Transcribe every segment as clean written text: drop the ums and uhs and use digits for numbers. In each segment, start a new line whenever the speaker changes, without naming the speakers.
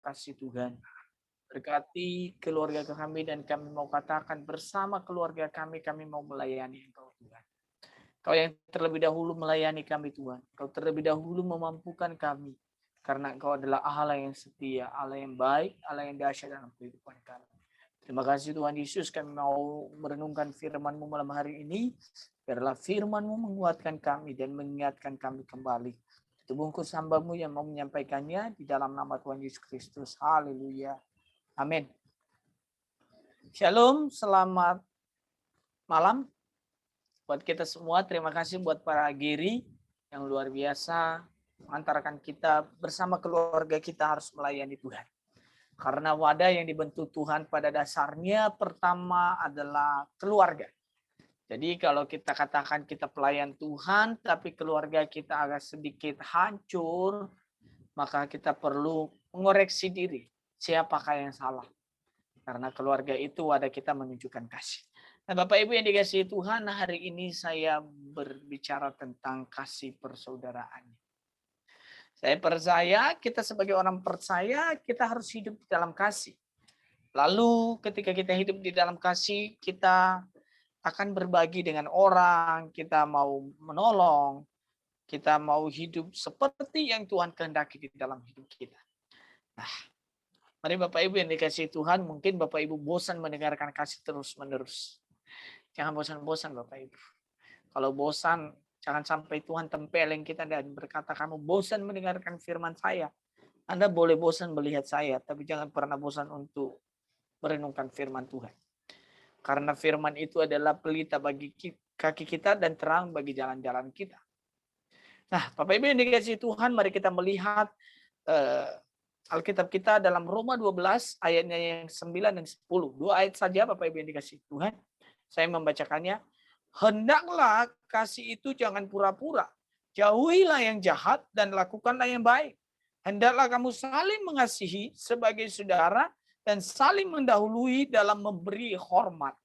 kasih Tuhan. Berkati keluarga kami dan kami mau katakan bersama keluarga kami mau melayani Engkau Tuhan. Kau yang terlebih dahulu melayani kami Tuhan. Kau terlebih dahulu memampukan kami. Karena Engkau adalah Allah yang setia, Allah yang baik, Allah yang dahsyat dalam kehidupan kami. Terima kasih Tuhan Yesus, kami mau merenungkan firman-Mu malam hari ini. Biarlah firman-Mu menguatkan kami dan mengingatkan kami kembali. Itu bungkus hamba-Mu yang mau menyampaikannya di dalam nama Tuhan Yesus Kristus. Haleluya. Amin. Shalom, selamat malam buat kita semua. Terima kasih buat para Giri yang luar biasa mengantarkan kita bersama keluarga kita harus melayani Tuhan. Karena wadah yang dibentuk Tuhan pada dasarnya pertama adalah keluarga. Jadi kalau kita katakan kita pelayan Tuhan tapi keluarga kita agak sedikit hancur, maka kita perlu mengoreksi diri. Siapakah yang salah? Karena keluarga itu wadah kita menunjukkan kasih. Nah, Bapak Ibu yang dikasihi Tuhan, hari ini saya berbicara tentang kasih persaudaraan. Saya percaya kita sebagai orang percaya, kita harus hidup di dalam kasih. Lalu ketika kita hidup di dalam kasih, kita akan berbagi dengan orang, kita mau menolong, kita mau hidup seperti yang Tuhan kehendaki di dalam hidup kita. Nah, mari Bapak Ibu yang dikasihi Tuhan, mungkin Bapak Ibu bosan mendengarkan kasih terus-menerus. Jangan bosan-bosan Bapak Ibu. Kalau bosan, jangan sampai Tuhan tempeleng kita dan berkata, kamu bosan mendengarkan firman saya. Anda boleh bosan melihat saya, tapi jangan pernah bosan untuk merenungkan firman Tuhan. Karena firman itu adalah pelita bagi kaki kita dan terang bagi jalan-jalan kita. Nah, Bapak Ibu yang dikasihi Tuhan, mari kita melihat Alkitab kita dalam Roma 12 ayatnya yang 9 dan 10. 2 ayat saja Bapak Ibu yang dikasihi Tuhan. Saya membacakannya. Hendaklah kasih itu jangan pura-pura. Jauhilah yang jahat dan lakukanlah yang baik. Hendaklah kamu saling mengasihi sebagai saudara dan saling mendahului dalam memberi hormat.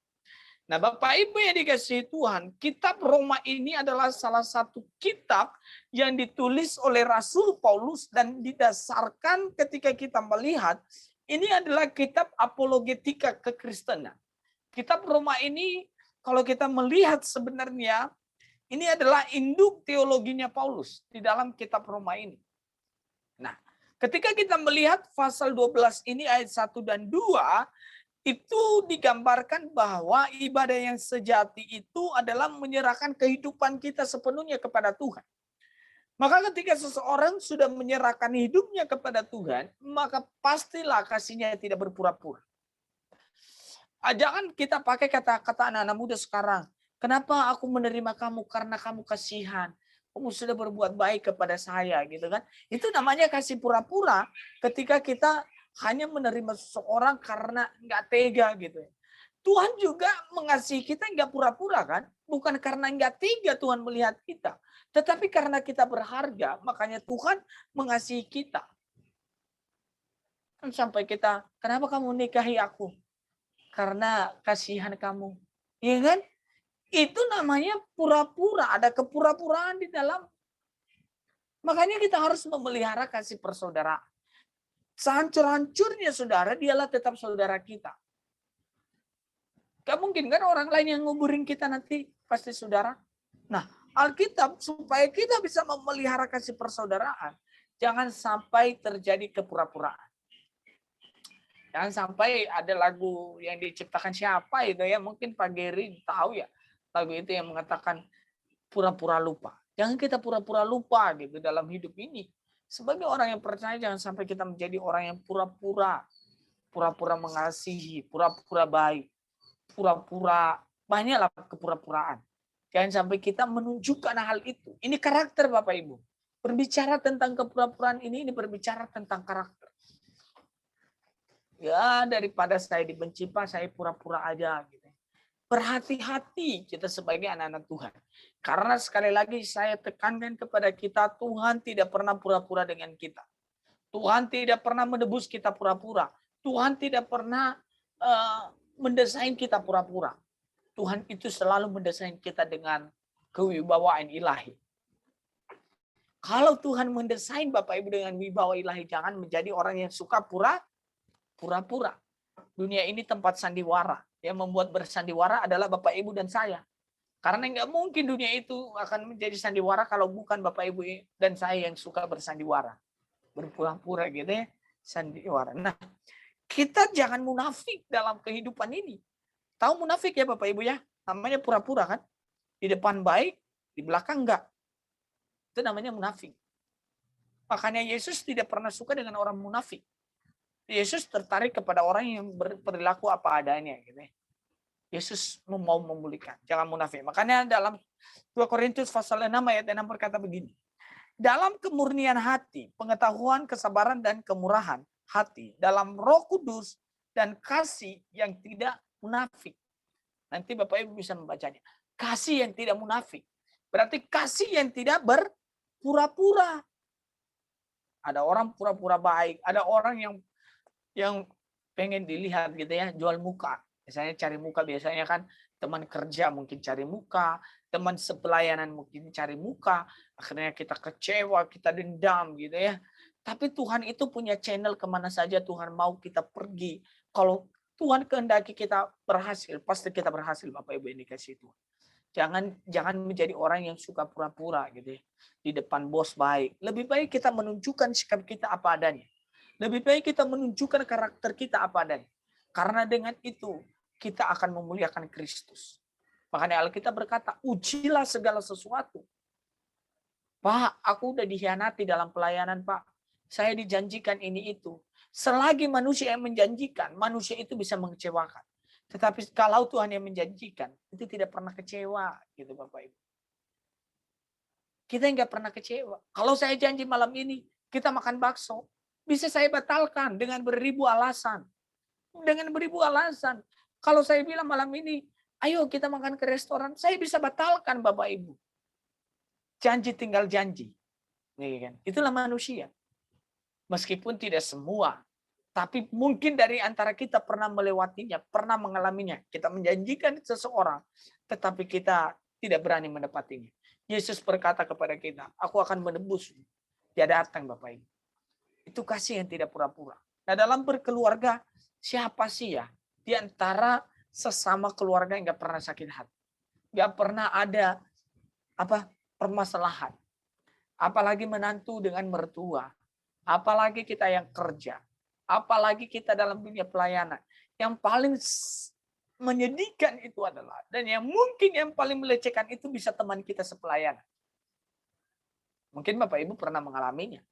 Nah, Bapak Ibu yang dikasihi Tuhan, kitab Roma ini adalah salah satu kitab yang ditulis oleh Rasul Paulus dan didasarkan ketika kita melihat ini adalah kitab apologetika kekristenan. Kitab Roma ini kalau kita melihat sebenarnya ini adalah induk teologinya Paulus di dalam kitab Roma ini. Nah, ketika kita melihat pasal 12 ini ayat 1 dan 2, itu digambarkan bahwa ibadah yang sejati itu adalah menyerahkan kehidupan kita sepenuhnya kepada Tuhan. Maka ketika seseorang sudah menyerahkan hidupnya kepada Tuhan, maka pastilah kasihnya tidak berpura-pura. Jangan kita pakai kata-kata anak-anak muda sekarang. Kenapa aku menerima kamu? Karena kamu kasihan. Kamu sudah berbuat baik kepada saya, gitu kan? Itu namanya kasih pura-pura ketika kita hanya menerima seseorang karena nggak tega gitu. Tuhan juga mengasihi kita nggak pura-pura kan? Bukan karena nggak tega Tuhan melihat kita. Tetapi karena kita berharga, makanya Tuhan mengasihi kita. Kan sampai kita, kenapa kamu nikahi aku? Karena kasihan kamu. Iya kan? Itu namanya pura-pura. Ada kepura-puraan di dalam. Makanya kita harus memelihara kasih persaudaraan. Sehancur-hancurnya saudara, dialah tetap saudara kita. Gak mungkin kan orang lain yang nguburin kita nanti pasti saudara. Nah, Alkitab supaya kita bisa memelihara kasih persaudaraan, jangan sampai terjadi kepura-puraan. Jangan sampai ada lagu yang diciptakan siapa itu ya, mungkin Pak Geri tahu ya, lagu itu yang mengatakan pura-pura lupa. Jangan kita pura-pura lupa gitu dalam hidup ini. Sebagai orang yang percaya jangan sampai kita menjadi orang yang pura-pura mengasihi, pura-pura baik, pura-pura banyaklah kepura-puraan. Jangan sampai kita menunjukkan hal itu. Ini karakter Bapak Ibu. Berbicara tentang kepura-puraan ini berbicara tentang karakter. Ya daripada saya dibenci Pak, saya pura-pura aja gitu. Berhati-hati kita sebagai anak-anak Tuhan. Karena sekali lagi saya tekankan kepada kita, Tuhan tidak pernah pura-pura dengan kita. Tuhan tidak pernah menebus kita pura-pura. Tuhan tidak pernah mendesain kita pura-pura. Tuhan itu selalu mendesain kita dengan kewibawaan ilahi. Kalau Tuhan mendesain Bapak Ibu dengan wibawa ilahi, jangan menjadi orang yang suka pura-pura. Dunia ini tempat sandiwara. Yang membuat bersandiwara adalah Bapak Ibu dan saya. Karena nggak mungkin dunia itu akan menjadi sandiwara kalau bukan Bapak Ibu dan saya yang suka bersandiwara. Berpura-pura gitu ya, sandiwara. Nah, kita jangan munafik dalam kehidupan ini. Tahu munafik ya Bapak Ibu ya? Namanya pura-pura kan? Di depan baik, di belakang enggak. Itu namanya munafik. Makanya Yesus tidak pernah suka dengan orang munafik. Yesus tertarik kepada orang yang berperilaku apa adanya. Gitu. Yesus mau memulihkan. Jangan munafik. Makanya dalam 2 Korintus pasal 6 ayat 6 berkata begini. Dalam kemurnian hati, pengetahuan, kesabaran, dan kemurahan hati. Dalam Roh Kudus dan kasih yang tidak munafik. Nanti Bapak Ibu bisa membacanya. Kasih yang tidak munafik. Berarti kasih yang tidak berpura-pura. Ada orang pura-pura baik, ada orang yang pengen dilihat gitu ya, jual muka. Misalnya cari muka, biasanya kan teman kerja mungkin cari muka, teman sepelayanan mungkin cari muka, akhirnya kita kecewa, kita dendam gitu ya. Tapi Tuhan itu punya channel kemana saja Tuhan mau kita pergi. Kalau Tuhan kehendaki kita berhasil, pasti kita berhasil Bapak Ibu, ini kasih Tuhan. Jangan menjadi orang yang suka pura-pura gitu ya. Di depan bos baik. Lebih baik kita menunjukkan sikap kita apa adanya. Lebih baik kita menunjukkan karakter kita apa adanya. Karena dengan itu kita akan memuliakan Kristus. Makanya Alkitab berkata, ujilah segala sesuatu. Pak, aku udah dikhianati dalam pelayanan, Pak. Saya dijanjikan ini itu. Selagi manusia yang menjanjikan, manusia itu bisa mengecewakan. Tetapi kalau Tuhan yang menjanjikan, itu tidak pernah kecewa, gitu Bapak Ibu. Kita nggak pernah kecewa. Kalau saya janji malam ini, kita makan bakso, bisa saya batalkan dengan beribu alasan. Dengan beribu alasan. Kalau saya bilang malam ini, ayo kita makan ke restoran, saya bisa batalkan Bapak Ibu. Janji tinggal janji. Itulah manusia. Meskipun tidak semua, tapi mungkin dari antara kita pernah melewatinya, pernah mengalaminya. Kita menjanjikan seseorang, tetapi kita tidak berani mendapatinya. Yesus berkata kepada kita, aku akan menebus. Dia datang Bapak Ibu. Itu kasih yang tidak pura-pura. Nah dalam berkeluarga, siapa sih ya di antara sesama keluarga yang gak pernah sakit hati? Gak pernah ada permasalahan. Apalagi menantu dengan mertua. Apalagi kita yang kerja. Apalagi kita dalam dunia pelayanan. Yang paling menyedihkan itu adalah, dan yang mungkin yang paling melecehkan itu bisa teman kita sepelayanan. Mungkin Bapak Ibu pernah mengalaminya.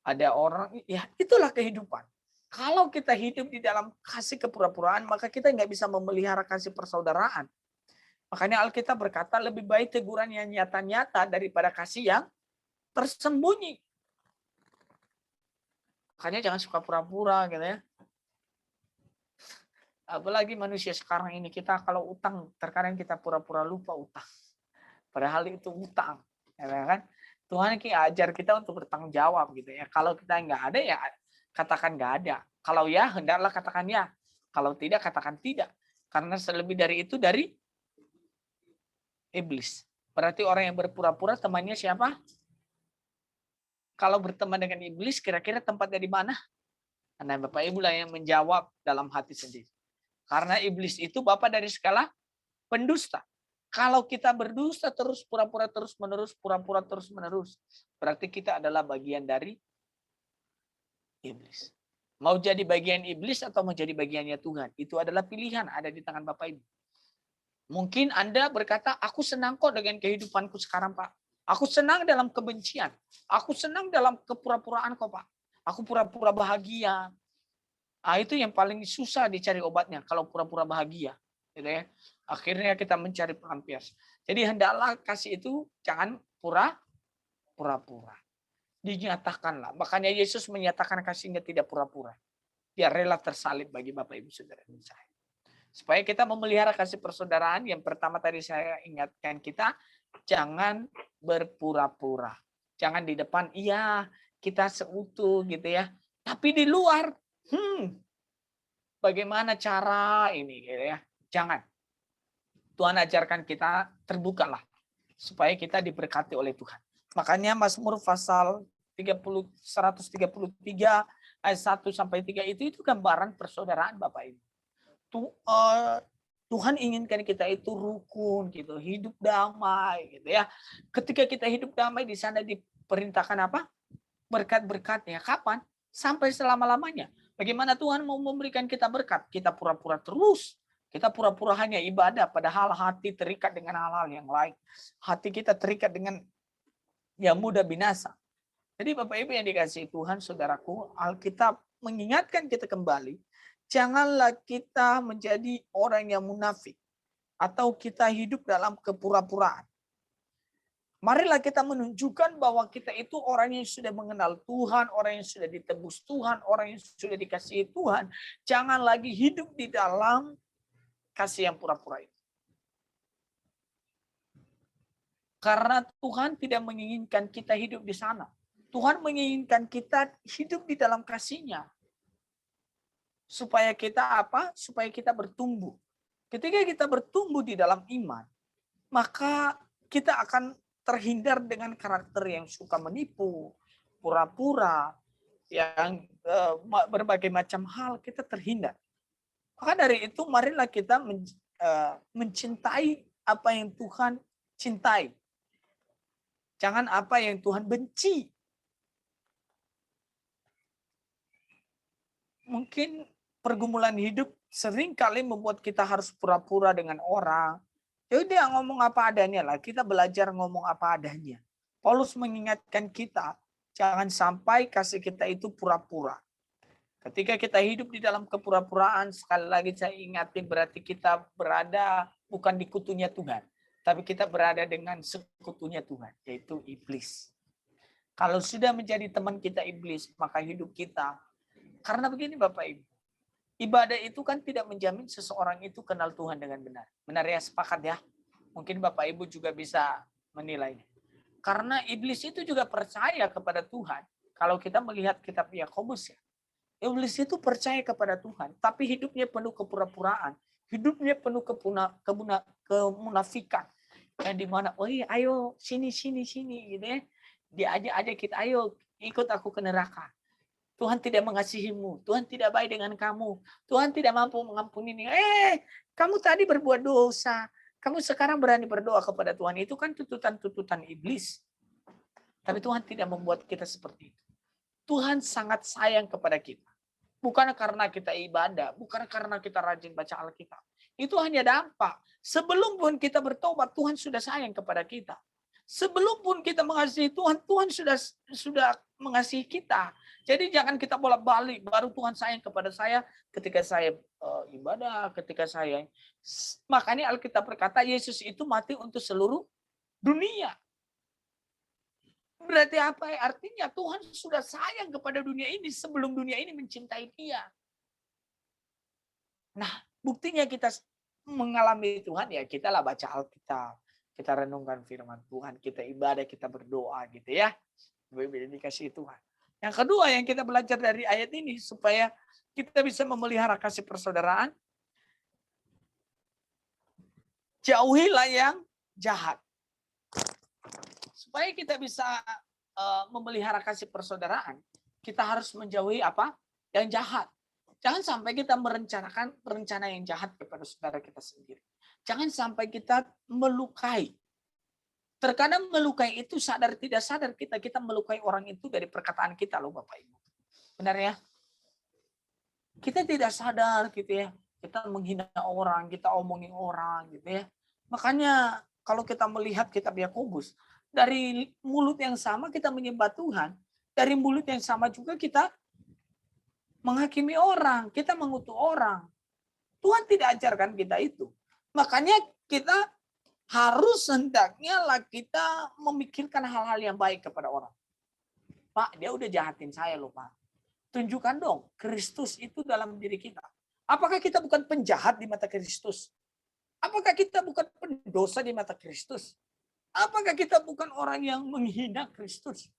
Ada orang, ya itulah kehidupan. Kalau kita hidup di dalam kasih kepura-puraan, maka kita nggak bisa memelihara kasih persaudaraan. Makanya Alkitab berkata, lebih baik teguran yang nyata-nyata daripada kasih yang tersembunyi. Makanya jangan suka pura-pura gitu ya. Apalagi manusia sekarang ini, kita kalau utang, terkadang kita pura-pura lupa utang. Padahal itu utang. Ya kan? Tuhan ajar kita untuk bertanggung jawab gitu ya. Kalau kita nggak ada ya katakan nggak ada. Kalau ya hendaklah katakan ya. Kalau tidak katakan tidak. Karena selebih dari itu dari iblis. Berarti orang yang berpura-pura temannya siapa? Kalau berteman dengan iblis, kira-kira tempatnya di mana? Karena Bapak Ibu lah yang menjawab dalam hati sendiri. Karena iblis itu bapak dari segala pendusta. Kalau kita berdusta terus, pura-pura terus-menerus, pura-pura terus-menerus, berarti kita adalah bagian dari iblis. Mau jadi bagian iblis atau mau jadi bagiannya Tuhan, itu adalah pilihan ada di tangan Bapak Ibu. Mungkin Anda berkata, aku senang kok dengan kehidupanku sekarang, Pak. Aku senang dalam kebencian. Aku senang dalam kepura-puraan kok, Pak. Aku pura-pura bahagia. Itu yang paling susah dicari obatnya, kalau pura-pura bahagia. Gitu ya. Akhirnya kita mencari pelampias. Jadi hendaklah kasih itu jangan pura-pura. Dinyatakanlah. Makanya Yesus menyatakan kasihnya tidak pura-pura. Dia rela tersalib bagi Bapak Ibu Saudara dan saya. Supaya kita memelihara kasih persaudaraan, yang pertama tadi saya ingatkan kita, jangan berpura-pura. Jangan di depan, iya kita seutuh gitu ya. Tapi di luar, bagaimana cara ini gitu ya. Jangan. Tuhan ajarkan kita terbukalah. supaya kita diberkati oleh Tuhan. Makanya Mazmur pasal 133 ayat 1 sampai 3 itu gambaran persaudaraan Bapak Ibu. Tuhan inginkan kita itu rukun gitu, hidup damai gitu ya. Ketika kita hidup damai di sana diperintahkan apa? Berkat-berkatnya. Kapan? Sampai selama-lamanya. Bagaimana Tuhan mau memberikan kita berkat? Kita pura-pura terus. Kita pura-pura hanya ibadah, padahal hati terikat dengan hal-hal yang lain. Hati kita terikat dengan yang mudah binasa. Jadi Bapak Ibu yang dikasihi Tuhan, saudaraku, Alkitab mengingatkan kita kembali, janganlah kita menjadi orang yang munafik atau kita hidup dalam kepura-puraan. Marilah kita menunjukkan bahwa kita itu orang yang sudah mengenal Tuhan, orang yang sudah ditebus Tuhan, orang yang sudah dikasihi Tuhan. Jangan lagi hidup di dalam kasih yang pura-pura itu. Karena Tuhan tidak menginginkan kita hidup di sana. Tuhan menginginkan kita hidup di dalam kasih-Nya. Supaya kita apa? Supaya kita bertumbuh. Ketika kita bertumbuh di dalam iman, maka kita akan terhindar dengan karakter yang suka menipu, pura-pura, yang berbagai macam hal kita terhindar. Maka dari itu marilah kita mencintai apa yang Tuhan cintai. Jangan apa yang Tuhan benci. Mungkin pergumulan hidup sering kali membuat kita harus pura-pura dengan orang. Ya udah ngomong apa adanya lah. Kita belajar ngomong apa adanya. Paulus mengingatkan kita, jangan sampai kasih kita itu pura-pura. Ketika kita hidup di dalam kepura-puraan, sekali lagi saya ingatin berarti kita berada bukan di kutunya Tuhan. Tapi kita berada dengan sekutunya Tuhan, yaitu iblis. Kalau sudah menjadi teman kita iblis, maka hidup kita. Karena begini Bapak Ibu, ibadah itu kan tidak menjamin seseorang itu kenal Tuhan dengan benar. Benar ya, sepakat ya? Mungkin Bapak Ibu juga bisa menilainya. Karena iblis itu juga percaya kepada Tuhan. Kalau kita melihat kitab Yakobus ya, iblis itu percaya kepada Tuhan, tapi hidupnya penuh kepura-puraan, hidupnya penuh kemunafikan. Yang dimana, oh iya, ayo sini gitu ya, diajak kita, ayo ikut aku ke neraka. Tuhan tidak mengasihimu, Tuhan tidak baik dengan kamu, Tuhan tidak mampu mengampuni. Kamu tadi berbuat dosa, kamu sekarang berani berdoa kepada Tuhan. Itu kan tuntutan-tuntutan iblis. Tapi Tuhan tidak membuat kita seperti itu. Tuhan sangat sayang kepada kita. Bukan karena kita ibadah, bukan karena kita rajin baca Alkitab. Itu hanya dampak. Sebelum pun kita bertobat, Tuhan sudah sayang kepada kita. Sebelum pun kita mengasihi Tuhan, Tuhan sudah mengasihi kita. Jadi jangan kita bolak-balik, baru Tuhan sayang kepada saya ketika saya ibadah, ketika saya. Makanya Alkitab berkata Yesus itu mati untuk seluruh dunia. Berarti apa? Artinya Tuhan sudah sayang kepada dunia ini sebelum dunia ini mencintai Dia. Nah, buktinya kita mengalami Tuhan ya kita lah baca Alkitab, kita renungkan firman Tuhan, kita ibadah, kita berdoa gitu ya. Dikasih Tuhan. Yang kedua yang kita belajar dari ayat ini supaya kita bisa memelihara kasih persaudaraan, jauhilah yang jahat. Supaya kita bisa memelihara kasih persaudaraan, kita harus menjauhi apa? Yang jahat. Jangan sampai kita merencanakan rencana yang jahat kepada saudara kita sendiri. Jangan sampai kita melukai. Terkadang melukai itu sadar tidak sadar kita melukai orang itu dari perkataan kita loh Bapak Ibu. Benar ya? Kita tidak sadar gitu ya. Kita menghina orang, kita omongin orang gitu ya. Makanya kalau kita melihat kitab Yakobus, dari mulut yang sama kita menyembah Tuhan, dari mulut yang sama juga kita menghakimi orang, kita mengutuk orang. Tuhan tidak ajarkan kita itu. Makanya kita harus hendaknya lah kita memikirkan hal-hal yang baik kepada orang. Pak, dia udah jahatin saya loh Pak. Tunjukkan dong Kristus itu dalam diri kita. Apakah kita bukan penjahat di mata Kristus? Apakah kita bukan pendosa di mata Kristus? Apakah kita bukan orang yang menghina Kristus?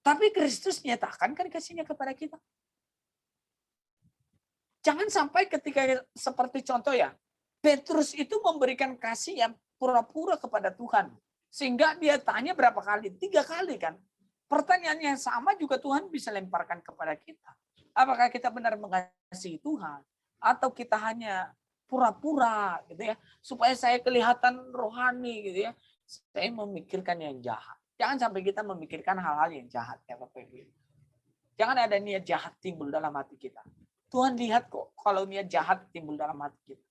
Tapi Kristus nyatakan kan kasihnya kepada kita. Jangan sampai ketika seperti contoh ya, Petrus itu memberikan kasih yang pura-pura kepada Tuhan. Sehingga dia tanya berapa kali? 3 kali kan. Pertanyaan yang sama juga Tuhan bisa lemparkan kepada kita. Apakah kita benar mengasihi Tuhan? Atau kita hanya pura-pura gitu ya. Supaya saya kelihatan rohani gitu ya. Saya memikirkan yang jahat. Jangan sampai kita memikirkan hal-hal yang jahat ya Bapak Ibu. Jangan ada niat jahat timbul dalam hati kita. Tuhan lihat kok kalau niat jahat timbul dalam hati kita.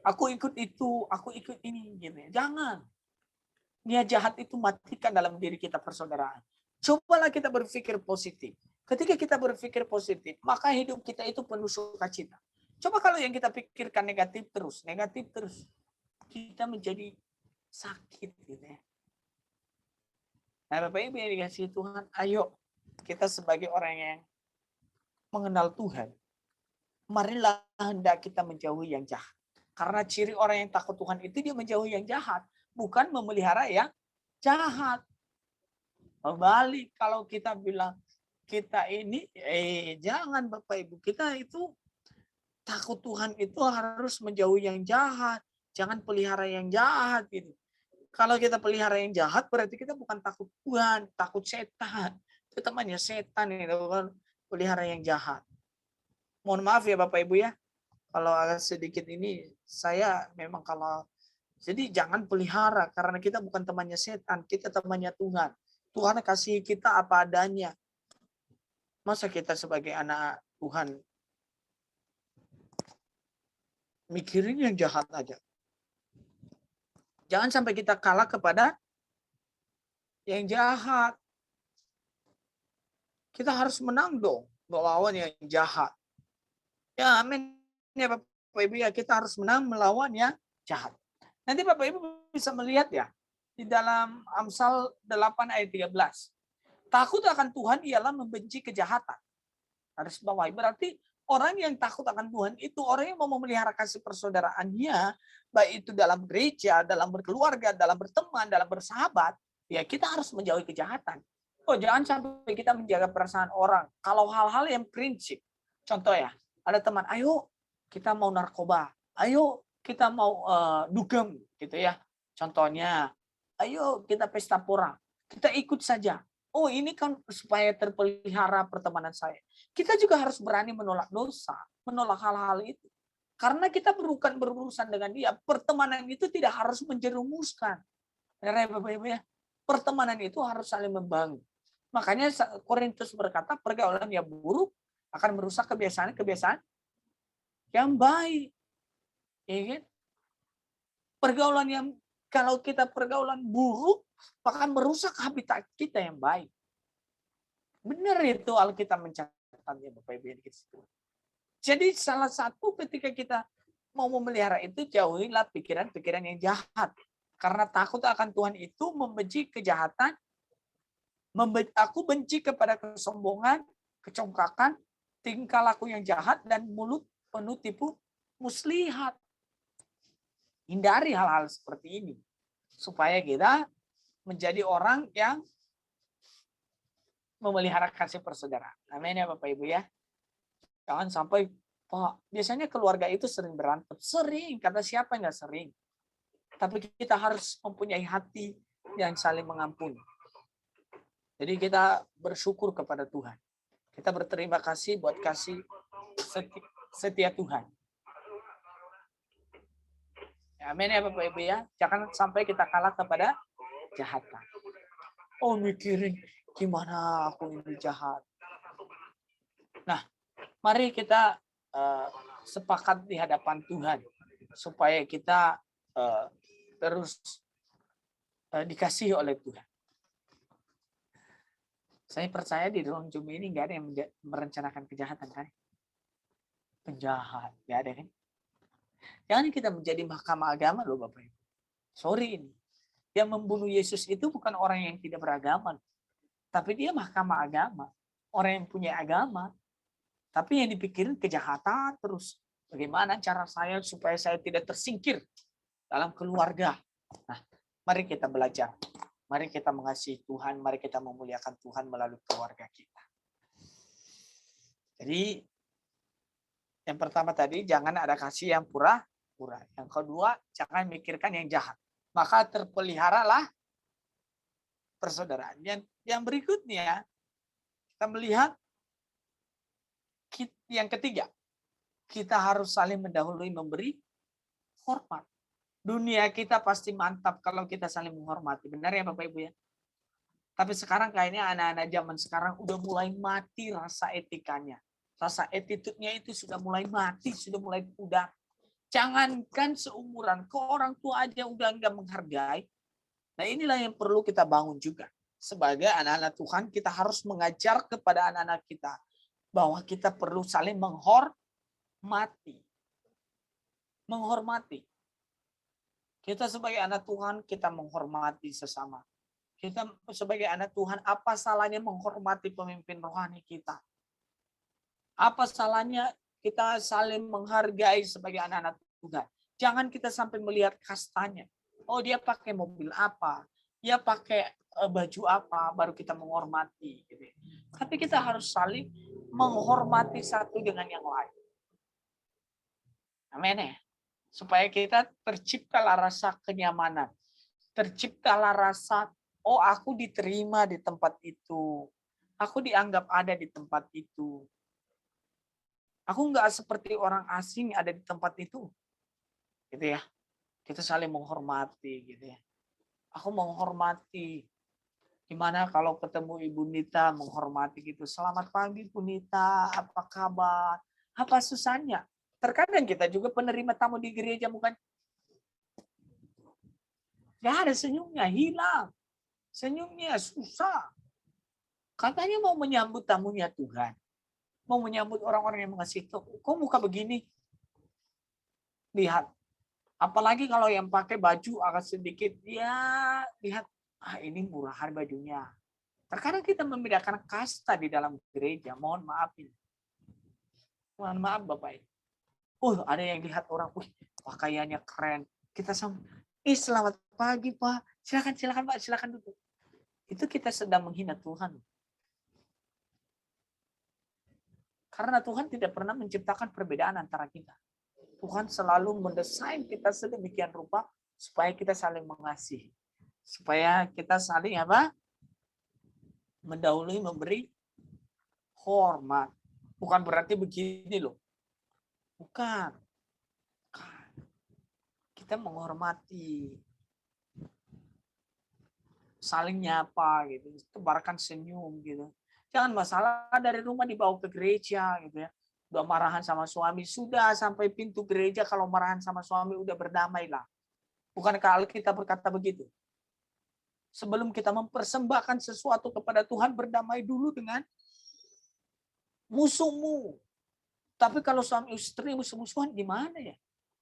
Aku ikut itu, aku ikut ini. Gitu ya. Jangan. Niat jahat itu matikan dalam diri kita persaudaraan. Cobalah kita berpikir positif. Ketika kita berpikir positif, maka hidup kita itu penuh sukacita. Coba kalau yang kita pikirkan negatif terus, kita menjadi sakit gitu ya. Nah, Bapak Ibu yang dikasihi Tuhan, ayo kita sebagai orang yang mengenal Tuhan, marilah hendak kita menjauhi yang jahat. Karena ciri orang yang takut Tuhan itu dia menjauhi yang jahat, bukan memelihara yang jahat. Kembali kalau kita bilang kita ini, jangan Bapak Ibu, kita itu takut Tuhan itu harus menjauhi yang jahat, jangan pelihara yang jahat gitu. Kalau kita pelihara yang jahat berarti kita bukan takut Tuhan, takut setan. Itu temannya setan itu kan pelihara yang jahat. Mohon maaf ya Bapak Ibu ya. Kalau agak sedikit ini saya memang kalau jadi jangan pelihara karena kita bukan temannya setan, kita temannya Tuhan. Tuhan kasih kita apa adanya. Masa kita sebagai anak Tuhan mikirin yang jahat aja. Jangan sampai kita kalah kepada yang jahat. Kita harus menang dong melawan yang jahat. Ya amin ya Bapak Ibu ya, kita harus menang melawan yang jahat. Nanti Bapak Ibu bisa melihat ya di dalam Amsal 8 ayat 13. Takut akan Tuhan ialah membenci kejahatan. Harus bawahi berarti orang yang takut akan Tuhan itu orang yang mau memelihara kasih persaudaraannya, baik itu dalam gereja, dalam berkeluarga, dalam berteman, dalam bersahabat, ya kita harus menjauhi kejahatan. Oh, jangan sampai kita menjaga perasaan orang. Kalau hal-hal yang prinsip, contoh ya, ada teman, ayo kita mau narkoba, ayo kita mau dugem, gitu ya. Contohnya, ayo kita pesta pora, kita ikut saja. Oh, ini kan supaya terpelihara pertemanan saya. Kita juga harus berani menolak dosa, menolak hal-hal itu. Karena kita bukan berurusan dengan dia, pertemanan itu tidak harus menjerumuskan. Ya, Bapak Ibu ya, pertemanan itu harus saling membangun. Makanya Korintus berkata pergaulan yang buruk akan merusak kebiasaan-kebiasaan yang baik. Ya kan? Pergaulan yang kalau kita pergaulan buruk akan merusak habitat kita yang baik. Benar itu Alkitab mencatatnya Bapak Ibu. Jadi salah satu ketika kita mau memelihara itu jauhilah pikiran-pikiran yang jahat. Karena takut akan Tuhan itu membenci kejahatan. Aku benci kepada kesombongan, kecongkakan, tingkah laku yang jahat, dan mulut penuh tipu muslihat. Hindari hal-hal seperti ini. Supaya kita menjadi orang yang memelihara kasih persaudaraan. Amin ya Bapak Ibu ya. Jangan sampai, Pak, biasanya keluarga itu sering berantem. Sering, kata siapa yang nggak sering. Tapi kita harus mempunyai hati yang saling mengampuni. Jadi kita bersyukur kepada Tuhan. Kita berterima kasih buat kasih setia Tuhan. Amin ya Bapak Ibu ya. Jangan sampai kita kalah kepada kejahatan. Oh mikirin gimana aku ini jahat. Nah, mari kita sepakat di hadapan Tuhan supaya kita terus dikasihi oleh Tuhan. Saya percaya di ruang Zoom ini nggak ada yang merencanakan kejahatan kan? Penjahat, nggak ada kan? Jangan kita menjadi mahkamah agama loh Bapak Ibu. Sorry ini. Yang membunuh Yesus itu bukan orang yang tidak beragama. Tapi dia mahkamah agama. Orang yang punya agama. Tapi yang dipikirin kejahatan terus. Bagaimana cara saya supaya saya tidak tersingkir dalam keluarga. Nah, mari kita belajar. Mari kita mengasihi Tuhan. Mari kita memuliakan Tuhan melalui keluarga kita. Jadi, Yang pertama tadi, jangan ada kasih yang pura-pura. Yang kedua, jangan mikirkan yang jahat. Maka terpeliharalah persaudaraan. Yang berikutnya, kita melihat yang ketiga, kita harus saling mendahului memberi hormat. Dunia kita pasti mantap kalau kita saling menghormati. Benar ya Bapak Ibu ya? Tapi sekarang kayaknya anak-anak zaman sekarang udah mulai mati rasa etikanya. Rasa attitude-nya itu sudah mulai mati, sudah mulai pudar. Jangankan seumuran, ke orang tua aja udah nggak menghargai. Nah inilah yang perlu kita bangun juga. Sebagai anak-anak Tuhan, kita harus mengajar kepada anak-anak kita bahwa kita perlu saling menghormati. Menghormati. Kita sebagai anak Tuhan, kita menghormati sesama. Kita sebagai anak Tuhan, apa salahnya menghormati pemimpin rohani kita? Apa salahnya kita saling menghargai sebagai anak-anak Tuhan? Jangan kita sampai melihat kastanya. Oh dia pakai mobil apa? Dia pakai baju apa? Baru kita menghormati. Gitu. Tapi kita harus saling menghormati satu dengan yang lain. Amin ya. Supaya kita terciptalah rasa kenyamanan. Terciptalah rasa, oh aku diterima di tempat itu. Aku dianggap ada di tempat itu. Aku nggak seperti orang asing ada di tempat itu. Gitu ya. Kita saling menghormati gitu ya. Aku menghormati. Gimana kalau ketemu Ibu Nita menghormati gitu. Selamat pagi Bu Nita, apa kabar? Apa susahnya? Terkadang kita juga penerima tamu di gereja bukan? Gak ada senyumnya, hilang. Senyumnya susah. Katanya mau menyambut tamunya Tuhan. Mau menyambut orang-orang yang mengasihi Tuhan. Kok muka begini? Lihat. Apalagi kalau yang pakai baju agak sedikit, ya lihat, ini murahan bajunya. Terkadang kita membedakan kasta di dalam gereja. Mohon maafin. Mohon maaf Bapak. Ada yang lihat orang, pakaiannya keren. Kita selamat pagi Pak. Silakan Pak, silakan duduk. Itu kita sedang menghina Tuhan. Karena Tuhan tidak pernah menciptakan perbedaan antara kita. Tuhan selalu mendesain kita sedemikian rupa supaya kita saling mengasihi. Supaya kita saling mendahului memberi hormat. Bukan berarti begini loh. Bukan. Kita menghormati. Saling nyapa gitu. Tebarkan senyum gitu. Jangan masalah dari rumah dibawa ke gereja gitu ya. Udah marahan sama suami. Sudah sampai pintu gereja kalau marahan sama suami udah berdamailah. Bukankah Alkitab berkata begitu? Sebelum kita mempersembahkan sesuatu kepada Tuhan, berdamai dulu dengan musuhmu. Tapi kalau suami istri musuh-musuhan gimana ya?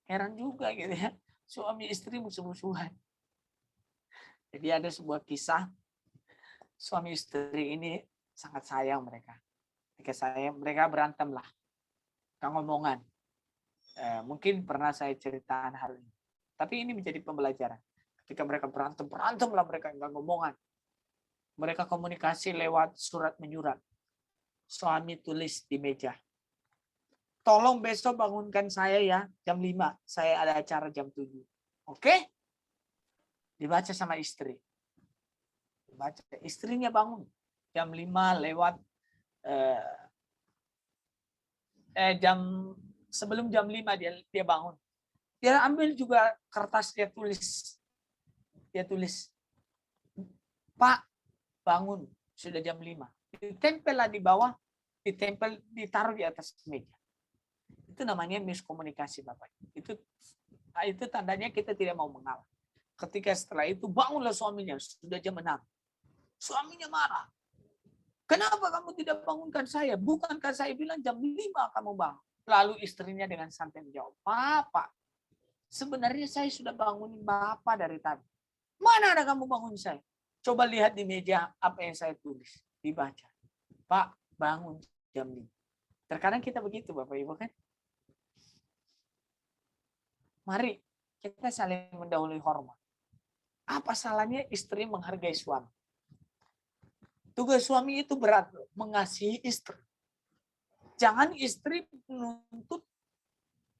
Heran juga gitu ya. Suami istri musuh-musuhan. Jadi ada sebuah kisah, suami istri ini sangat sayang mereka. Mereka berantem lah. Ngomongan. Mungkin pernah saya ceritakan hal ini. Tapi ini menjadi pembelajaran. Ketika mereka berantem lah mereka nggak ngomongan. Mereka komunikasi lewat surat menyurat. Suami tulis di meja. Tolong besok bangunkan saya ya, jam 5. Saya ada acara jam 7. Oke? Dibaca sama istri. Dibaca. Istrinya bangun. Jam 5 lewat sebelum jam 5 dia bangun. Dia ambil juga kertas dia tulis. Dia tulis, Pak, bangun. Sudah jam 5. Ditempel lah di bawah, ditaruh di atas meja. Itu namanya miskomunikasi Bapak. Itu tandanya kita tidak mau mengalah. Ketika setelah itu bangunlah suaminya, sudah jam 6. Suaminya marah. Kenapa kamu tidak bangunkan saya? Bukankah saya bilang jam 5 kamu bangun? Lalu istrinya dengan santai menjawab, Bapak, sebenarnya saya sudah bangunin Bapak dari tadi. Mana ada kamu bangun saya? Coba lihat di meja apa yang saya tulis. Dibaca. Pak, bangun jam 5. Terkadang kita begitu Bapak Ibu kan? Mari kita saling mendahului hormat. Apa salahnya istri menghargai suami? Tugas suami itu berat, mengasihi istri. Jangan istri menuntut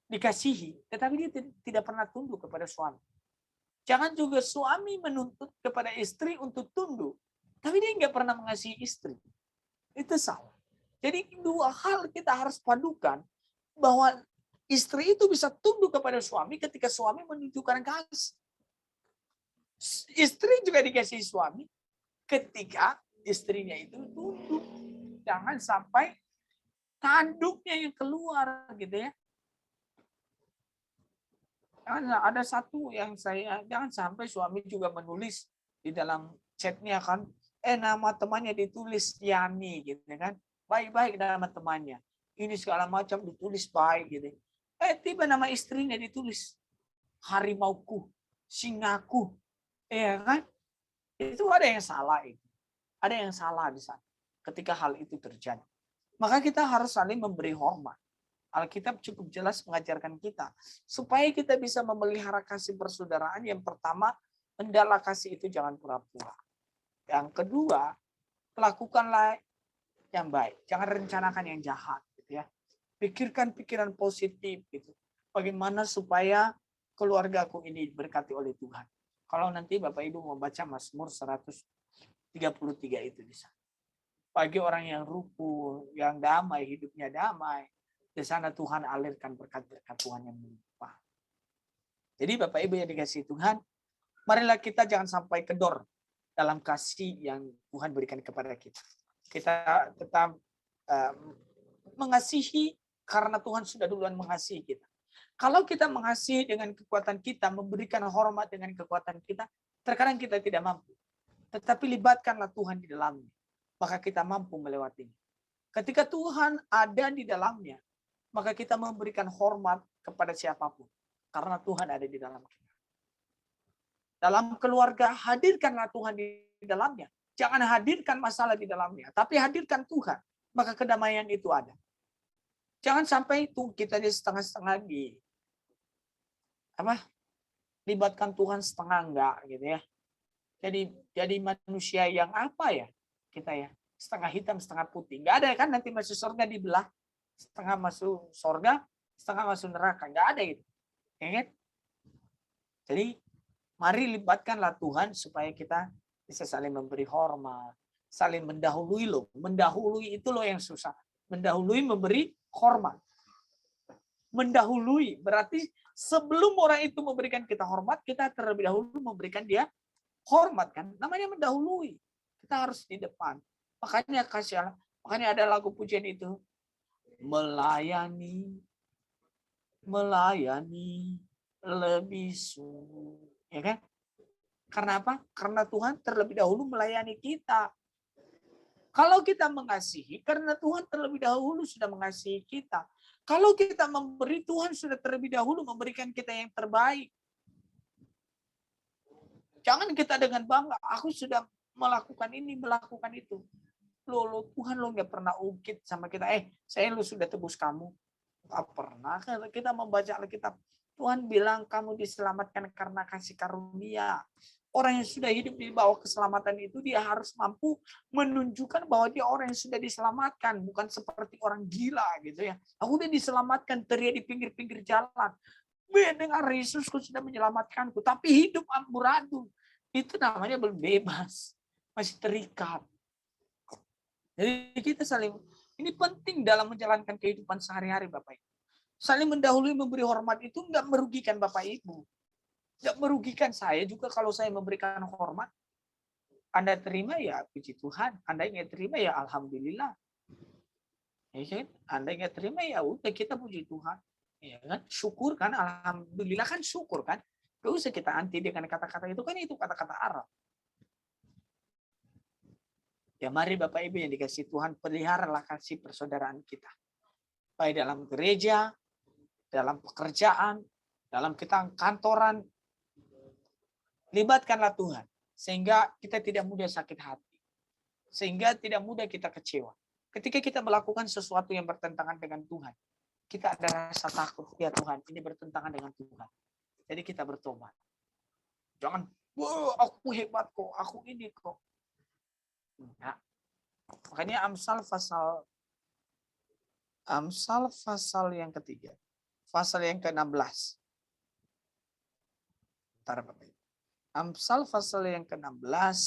dikasihi, tetapi dia tidak pernah tunduk kepada suami. Jangan juga suami menuntut kepada istri untuk tunduk, tapi dia nggak pernah mengasihi istri. Itu salah. Jadi dua hal kita harus padukan, bahwa istri itu bisa tunduk kepada suami ketika suami menunjukkan kasih. Istri juga dikasihi suami ketika istrinya itu tunduk. Jangan sampai tanduknya yang keluar gitu ya. Ada satu yang jangan sampai suami juga menulis di dalam chatnya kan, nama temannya ditulis Yani gitu kan, baik-baik nama temannya, ini segala macam ditulis baik gitu, tiba nama istrinya ditulis harimauku, singaku, ya kan, itu ada yang salah, itu ada yang salah di sana ketika hal itu terjadi. Maka kita harus saling memberi hormat. Alkitab cukup jelas mengajarkan kita supaya kita bisa memelihara kasih persaudaraan. Yang pertama, hendaklah kasih itu jangan pura-pura. Yang kedua, lakukanlah yang baik, jangan rencanakan yang jahat gitu ya. Pikirkan pikiran positif gitu. Bagaimana supaya keluargaku ini diberkati oleh Tuhan. Kalau nanti Bapak Ibu membaca Mazmur 133 itu di sana. Bagi orang yang rukun, yang damai, hidupnya damai, di sana Tuhan alirkan berkat-berkat Tuhan yang melimpah. Jadi Bapak Ibu yang dikasihi Tuhan, marilah kita jangan sampai kendor dalam kasih yang Tuhan berikan kepada kita. Kita tetap mengasihi karena Tuhan sudah duluan mengasihi kita. Kalau kita mengasihi dengan kekuatan kita, memberikan hormat dengan kekuatan kita, terkadang kita tidak mampu. Tetapi libatkanlah Tuhan di dalamnya, maka kita mampu melewatinya. Ketika Tuhan ada di dalamnya, maka kita memberikan hormat kepada siapapun. Karena Tuhan ada di dalam kita. Dalam keluarga, hadirkanlah Tuhan di dalamnya. Jangan hadirkan masalah di dalamnya, tapi hadirkan Tuhan. Maka kedamaian itu ada. Jangan sampai itu kita di setengah-setengah libatkan Tuhan setengah enggak gitu ya. Jadi manusia yang apa ya kita ya, setengah hitam setengah putih. Enggak ada kan, nanti masuk surga dibelah. Setengah masuk surga, setengah masuk neraka. Enggak ada itu. Ya kan? Jadi mari libatkanlah Tuhan supaya kita bisa saling memberi hormat, saling mendahului loh. Mendahului itu loh yang susah. Mendahului memberi hormat. Mendahului berarti sebelum orang itu memberikan kita hormat, kita terlebih dahulu memberikan dia hormat kan. Namanya mendahului. Kita harus di depan. Makanya ada lagu pujian itu. Melayani lebih sungguh, ya kan? Karena apa? Karena Tuhan terlebih dahulu melayani kita. Kalau kita mengasihi, karena Tuhan terlebih dahulu sudah mengasihi kita. Kalau kita memberi, Tuhan sudah terlebih dahulu memberikan kita yang terbaik. Jangan kita dengan bangga, aku sudah melakukan ini, melakukan itu. Loh, Tuhan lo nggak pernah ungkit sama kita, saya lo sudah tebus kamu. Nggak pernah. Kita membaca Alkitab, Tuhan bilang kamu diselamatkan karena kasih karunia. Orang yang sudah hidup di bawah keselamatan itu, dia harus mampu menunjukkan bahwa dia orang yang sudah diselamatkan. Bukan seperti orang gila gitu ya. Aku udah diselamatkan, teriak di pinggir-pinggir jalan. Mendengar Yesusku sudah menyelamatkanku, tapi hidup amburadul. Itu namanya belum bebas. Masih terikat. Jadi kita saling, ini penting dalam menjalankan kehidupan sehari-hari Bapak Ibu. Saling mendahului memberi hormat itu enggak merugikan Bapak Ibu. Enggak merugikan saya juga kalau saya memberikan hormat. Anda terima ya puji Tuhan. Anda enggak terima ya alhamdulillah. Ya kan? Anda enggak terima ya udah kita puji Tuhan. Ya kan? Syukur kan, alhamdulillah kan syukur kan. Enggak usah kita anti dengan kata-kata itu kan, itu kata-kata Arab. Ya mari Bapak Ibu yang dikasih Tuhan, peliharalah kasih persaudaraan kita. Baik dalam gereja, dalam pekerjaan, dalam kita kantoran. Libatkanlah Tuhan. Sehingga kita tidak mudah sakit hati. Sehingga tidak mudah kita kecewa. Ketika kita melakukan sesuatu yang bertentangan dengan Tuhan, kita ada rasa takut. Ya Tuhan, ini bertentangan dengan Tuhan. Jadi kita bertobat. Jangan, wah aku hebat kok, aku ini kok. Nah, makanya Amsal pasal yang ketiga. pasal yang ke-16. Bentar, Bapak Ibu. Amsal pasal yang ke-16.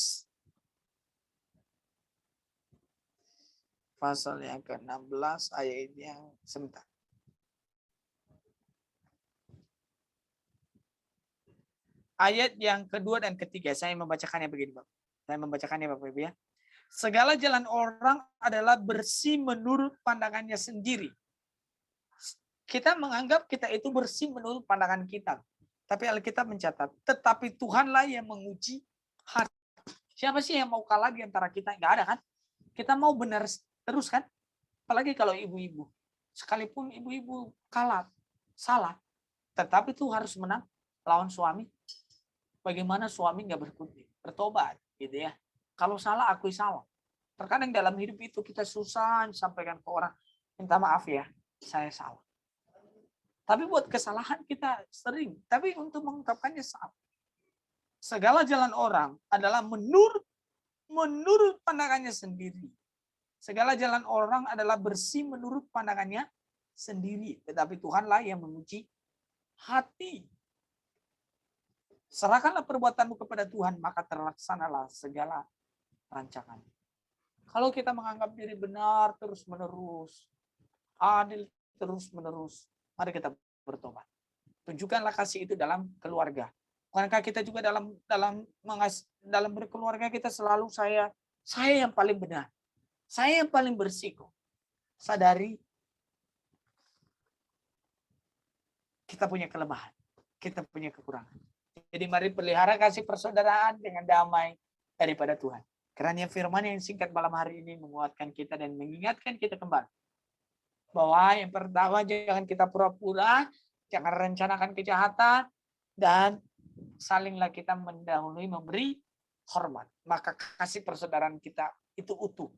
Pasal yang ke-16 ayat yang sebentar. Ayat yang kedua dan ketiga, saya membacakannya begini, Bapak. Saya membacakannya, Bapak Ibu ya. Segala jalan orang adalah bersih menurut pandangannya sendiri. Kita menganggap kita itu bersih menurut pandangan kita. Tapi Alkitab mencatat, tetapi Tuhanlah yang menguji hati. Siapa sih yang mau kalah di antara kita? Enggak ada kan? Kita mau benar terus kan? Apalagi kalau ibu-ibu. Sekalipun ibu-ibu kalah, salah. Tetapi itu harus menang lawan suami. Bagaimana suami nggak berkutik? Bertobat gitu ya. Kalau salah, akui salah. Terkadang dalam hidup itu kita susah sampaikan ke orang, minta maaf ya, saya salah. Tapi buat kesalahan kita sering, tapi untuk mengungkapkannya salah. Segala jalan orang adalah menurut pandangannya sendiri. Segala jalan orang adalah bersih menurut pandangannya sendiri. Tetapi Tuhanlah yang menguji hati. Serahkanlah perbuatanmu kepada Tuhan, maka terlaksanalah segala rancangan. Kalau kita menganggap diri benar terus-menerus, adil terus-menerus, mari kita bertobat. Tunjukkanlah kasih itu dalam keluarga. Bukankah kita juga dalam berkeluarga kita selalu saya yang paling benar, saya yang paling bersih kok. Sadari kita punya kelemahan, kita punya kekurangan. Jadi mari pelihara kasih persaudaraan dengan damai daripada Tuhan. Karena firman yang singkat malam hari ini menguatkan kita dan mengingatkan kita kembali. Bahwa yang pertama jangan kita pura-pura, jangan rencanakan kejahatan, dan salinglah kita mendahului memberi hormat. Maka kasih persaudaraan kita itu utuh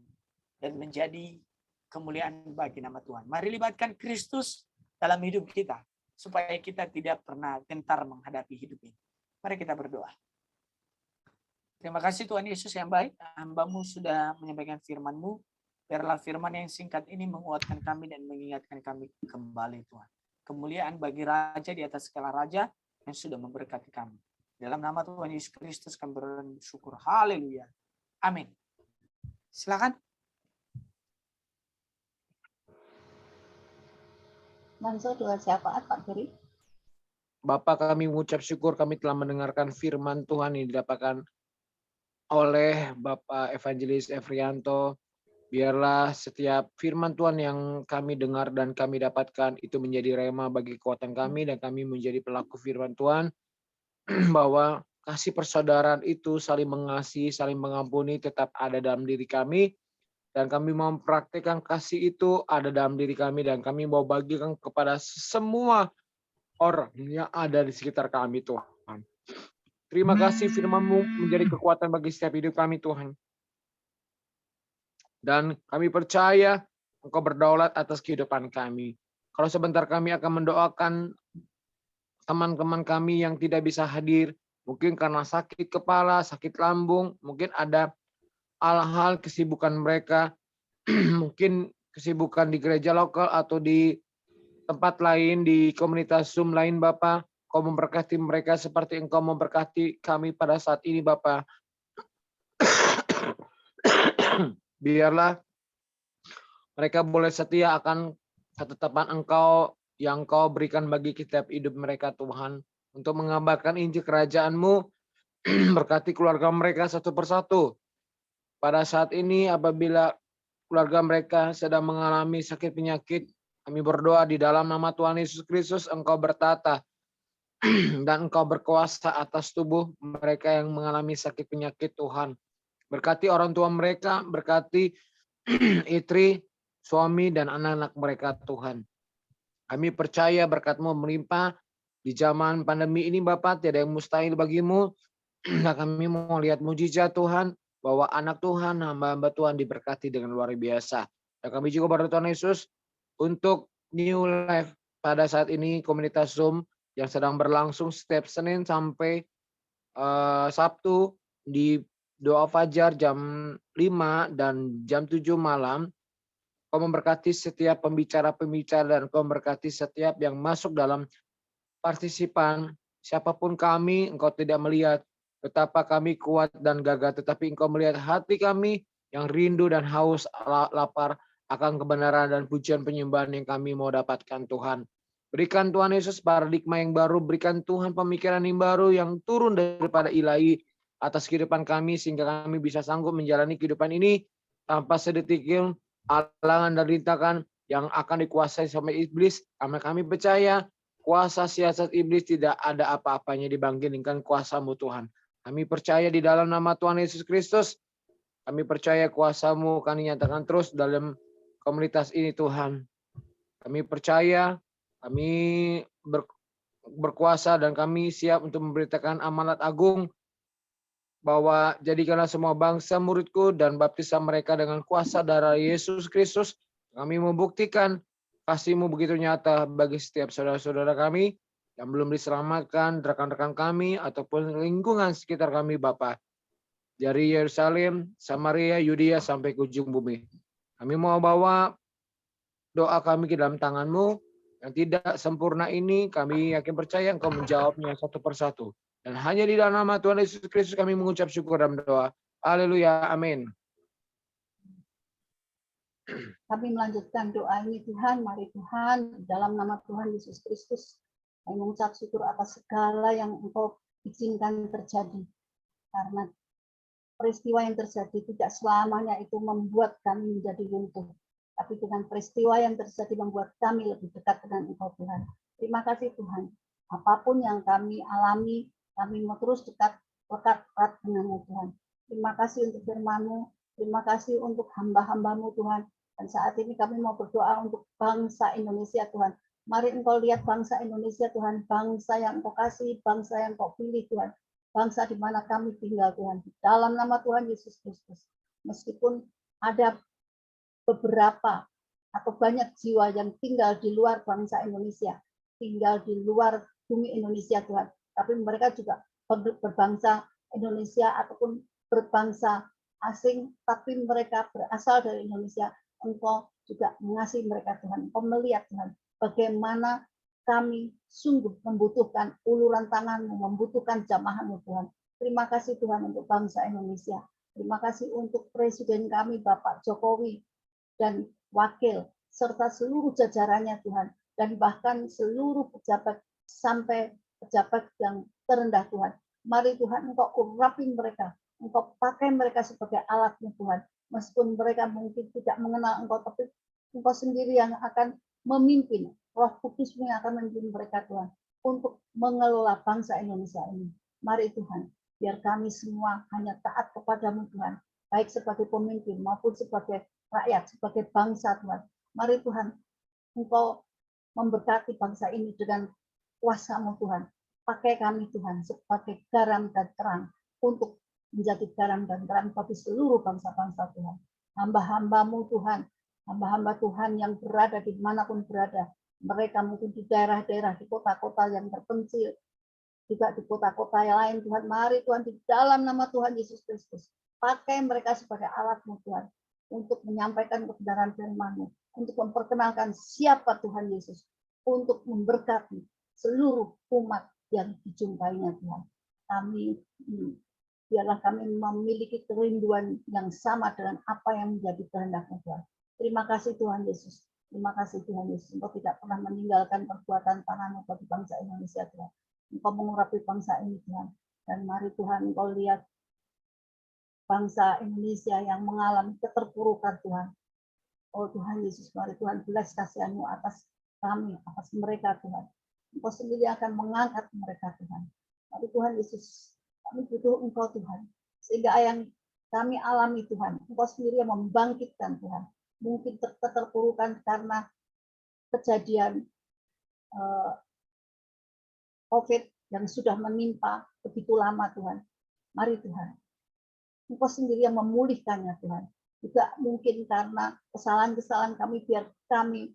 dan menjadi kemuliaan bagi nama Tuhan. Mari libatkan Kristus dalam hidup kita supaya kita tidak pernah gentar menghadapi hidup ini. Mari kita berdoa. Terima kasih Tuhan Yesus yang baik. Hamba-Mu sudah menyampaikan firman-Mu. Biarlah firman yang singkat ini menguatkan kami dan mengingatkan kami kembali Tuhan. Kemuliaan bagi Raja di atas segala Raja yang sudah memberkati kami. Dalam nama Tuhan Yesus Kristus kami bersyukur. Haleluya. Amin. Silakan.
Manso doa syafaat Pak Geri.
Bapak, kami mengucap syukur kami telah mendengarkan firman Tuhan yang didapatkan oleh Bapak Evangelis Efrianto. Biarlah setiap firman Tuhan yang kami dengar dan kami dapatkan itu menjadi rema bagi kekuatan kami dan kami menjadi pelaku firman Tuhan. Bahwa kasih persaudaraan itu saling mengasihi, saling mengampuni tetap ada dalam diri kami. Dan kami mau mempraktikkan kasih itu ada dalam diri kami dan kami mau bagikan kepada semua orang yang ada di sekitar kami Tuhan. Terima kasih firman-Mu menjadi kekuatan bagi setiap hidup kami Tuhan. Dan kami percaya Engkau berdaulat atas kehidupan kami. Kalau sebentar kami akan mendoakan teman-teman kami yang tidak bisa hadir. Mungkin karena sakit kepala, sakit lambung. Mungkin ada hal-hal kesibukan mereka. Mungkin kesibukan di gereja lokal atau di tempat lain, di komunitas Zoom lain Bapak. Kau memberkati mereka seperti Engkau memberkati kami pada saat ini Bapak. Biarlah mereka boleh setia akan ketetapan Engkau yang Kau berikan bagi setiap hidup mereka Tuhan. Untuk mengabarkan Injil kerajaan-Mu, berkati keluarga mereka satu persatu. Pada saat ini apabila keluarga mereka sedang mengalami sakit penyakit, kami berdoa di dalam nama Tuhan Yesus Kristus, Engkau bertata dan Engkau berkuasa atas tubuh mereka yang mengalami sakit penyakit Tuhan. Berkati orang tua mereka, berkati istri, suami, dan anak-anak mereka Tuhan. Kami percaya berkat-Mu melimpah di zaman pandemi ini Bapak, tiada yang mustahil bagi-Mu. Dan kami mau lihat mujizat Tuhan, bahwa anak Tuhan, hamba-hamba Tuhan diberkati dengan luar biasa. Dan kami juga berdoa Tuhan Yesus, untuk New Life pada saat ini komunitas Zoom yang sedang berlangsung setiap Senin sampai Sabtu di doa fajar jam 5 dan jam 7 malam. Engkau memberkati setiap pembicara-pembicara dan Engkau memberkati setiap yang masuk dalam partisipan. Siapapun kami, Engkau tidak melihat betapa kami kuat dan gagah, tetapi Engkau melihat hati kami yang rindu dan haus lapar akan kebenaran dan pujian penyembahan yang kami mau dapatkan Tuhan. Berikan Tuhan Yesus paradigma yang baru, berikan Tuhan pemikiran yang baru yang turun daripada ilahi atas kehidupan kami sehingga kami bisa sanggup menjalani kehidupan ini tanpa sedetik pun halangan dan rintangan yang akan dikuasai sama iblis. Karena kami percaya kuasa siasat iblis tidak ada apa-apanya dibandingkan kuasa-Mu Tuhan. Kami percaya di dalam nama Tuhan Yesus Kristus. Kami percaya kuasa-Mu kami nyatakan terus dalam komunitas ini Tuhan. Kami percaya, kami berkuasa dan kami siap untuk memberitakan amanat agung bahwa jadikanlah semua bangsa muridku dan baptislah mereka dengan kuasa darah Yesus Kristus. Kami membuktikan kasih-Mu begitu nyata bagi setiap saudara-saudara kami yang belum diselamatkan, rekan-rekan kami, ataupun lingkungan sekitar kami, Bapa. Dari Yerusalem, Samaria, Yudea, sampai ke ujung bumi. Kami mau bawa doa kami ke dalam tangan-Mu. Yang tidak sempurna ini, kami yakin percaya Engkau menjawabnya satu persatu. Dan hanya di dalam nama Tuhan Yesus Kristus kami mengucap syukur dalam doa. Haleluya, amin.
Kami melanjutkan doa ini Tuhan, mari Tuhan, dalam nama Tuhan Yesus Kristus, kami mengucap syukur atas segala yang Engkau izinkan terjadi. Karena peristiwa yang terjadi tidak selamanya itu membuat kami menjadi runtuh. Tapi dengan peristiwa yang terjadi membuat kami lebih dekat dengan Engkau Tuhan. Terima kasih Tuhan. Apapun yang kami alami, kami mau terus dekat, lekat erat dengan-Mu Tuhan. Terima kasih untuk firman-Mu. Terima kasih untuk hamba-hamba-Mu Tuhan. Dan saat ini kami mau berdoa untuk bangsa Indonesia Tuhan. Mari Engkau lihat bangsa Indonesia Tuhan. Bangsa yang Engkau kasih, bangsa yang Engkau pilih Tuhan. Bangsa di mana kami tinggal Tuhan. Di dalam nama Tuhan Yesus Kristus. Meskipun ada beberapa atau banyak jiwa yang tinggal di luar bangsa Indonesia. Tinggal di luar bumi Indonesia Tuhan. Tapi mereka juga berbangsa Indonesia ataupun berbangsa asing, tapi mereka berasal dari Indonesia. Engkau juga mengasihi mereka Tuhan. Engkau melihat Tuhan bagaimana kami sungguh membutuhkan uluran tangan-Mu, membutuhkan jamahan-Mu Tuhan. Terima kasih Tuhan untuk bangsa Indonesia. Terima kasih untuk Presiden kami Bapak Jokowi dan Wakil serta seluruh jajarannya Tuhan. Dan bahkan seluruh pejabat sampai pejabat yang terendah Tuhan. Mari Tuhan Engkau urapi mereka. Engkau pakai mereka sebagai alat-Mu Tuhan. Meskipun mereka mungkin tidak mengenal Engkau, tapi Engkau sendiri yang akan memimpin. Roh Kudus-Mu yang akan memimpin mereka Tuhan. Untuk mengelola bangsa Indonesia ini. Mari Tuhan, biar kami semua hanya taat kepada-Mu Tuhan. Baik sebagai pemimpin maupun sebagai rakyat, sebagai bangsa Tuhan. Mari Tuhan, Engkau memberkati bangsa ini dengan kuasa-Mu Tuhan. Pakai kami Tuhan sebagai garam dan terang untuk menjadi garam dan terang bagi seluruh bangsa-bangsa Tuhan. Hamba-hamba-Mu Tuhan, hamba-hamba Tuhan yang berada di manapun berada. Mereka mungkin di daerah-daerah, di kota-kota yang terpencil, juga di kota-kota yang lain Tuhan. Mari Tuhan di dalam nama Tuhan Yesus Kristus. Pakai mereka sebagai alat-Mu Tuhan. Untuk menyampaikan kebenaran firman-Mu. Untuk memperkenalkan siapa Tuhan Yesus. Untuk memberkati seluruh umat yang dijumpainya Tuhan. Biarlah kami memiliki kerinduan yang sama dengan apa yang menjadi kehendak-Mu Tuhan. Terima kasih Tuhan Yesus. Terima kasih Tuhan Yesus. Engkau tidak pernah meninggalkan perbuatan tangan-Mu bagi bangsa Indonesia Tuhan. Engkau mengurapi bangsa ini Tuhan. Dan mari Tuhan Engkau lihat bangsa Indonesia yang mengalami keterpurukan Tuhan. Oh Tuhan Yesus, mari Tuhan belas kasihan-Mu atas kami, atas mereka Tuhan. Engkau sendiri akan mengangkat mereka Tuhan. Mari Tuhan Yesus, kami butuh Engkau Tuhan. Sehingga yang kami alami Tuhan, Engkau sendiri yang membangkitkan Tuhan. Mungkin keterpurukan karena kejadian COVID yang sudah menimpa begitu lama Tuhan. Mari Tuhan, Engkau sendiri yang memulihkannya Tuhan. Juga mungkin karena kesalahan-kesalahan kami, biar kami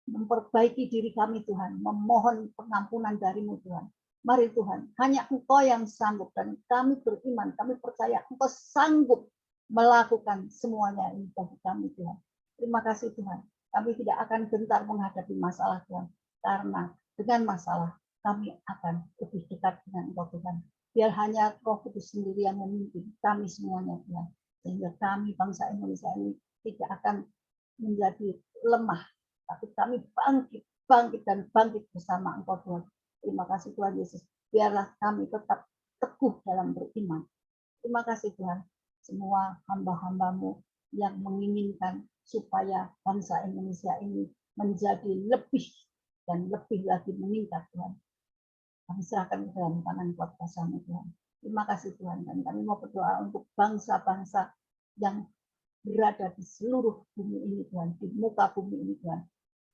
memperbaiki diri kami Tuhan. Memohon pengampunan dari-Mu Tuhan. Mari Tuhan, hanya Engkau yang sanggup. Dan kami beriman, kami percaya Engkau sanggup melakukan semuanya ini bagi kami Tuhan. Terima kasih Tuhan. Kami tidak akan gentar menghadapi masalah Tuhan. Karena dengan masalah kami akan lebih dekat dengan Engkau Tuhan. Biar hanya Roh Kudus sendiri yang memimpin kami semuanya Tuhan. Sehingga kami bangsa Indonesia ini tidak akan menjadi lemah. Tapi kami bangkit dan bangkit bersama Engkau Tuhan. Terima kasih Tuhan Yesus. Biarlah kami tetap teguh dalam beriman. Terima kasih Tuhan. Semua hamba-hambamu yang menginginkan supaya bangsa Indonesia ini menjadi lebih dan lebih lagi meningkat Tuhan. Kami serahkan ke dalam tangan kuat kuasa-Mu Tuhan. Terima kasih Tuhan. Dan kami mau berdoa untuk bangsa-bangsa yang berada di seluruh bumi ini Tuhan. Di muka bumi ini Tuhan.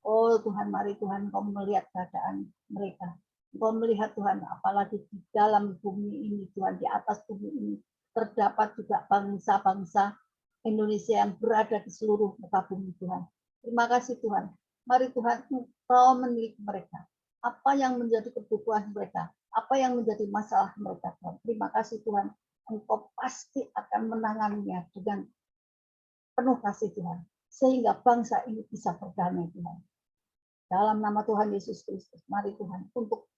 Oh Tuhan, mari Tuhan Kau melihat keadaan mereka. Kau melihat Tuhan, apalagi di dalam bumi ini Tuhan, di atas bumi ini terdapat juga bangsa-bangsa Indonesia yang berada di seluruh muka bumi Tuhan. Terima kasih Tuhan. Mari Tuhan, Engkau memiliki mereka. Apa yang menjadi kebutuhan mereka, apa yang menjadi masalah mereka Tuhan. Terima kasih Tuhan. Engkau pasti akan menanganinya dengan penuh kasih Tuhan. Sehingga bangsa ini bisa berdamai Tuhan. Dalam nama Tuhan Yesus Kristus, mari Tuhan untuk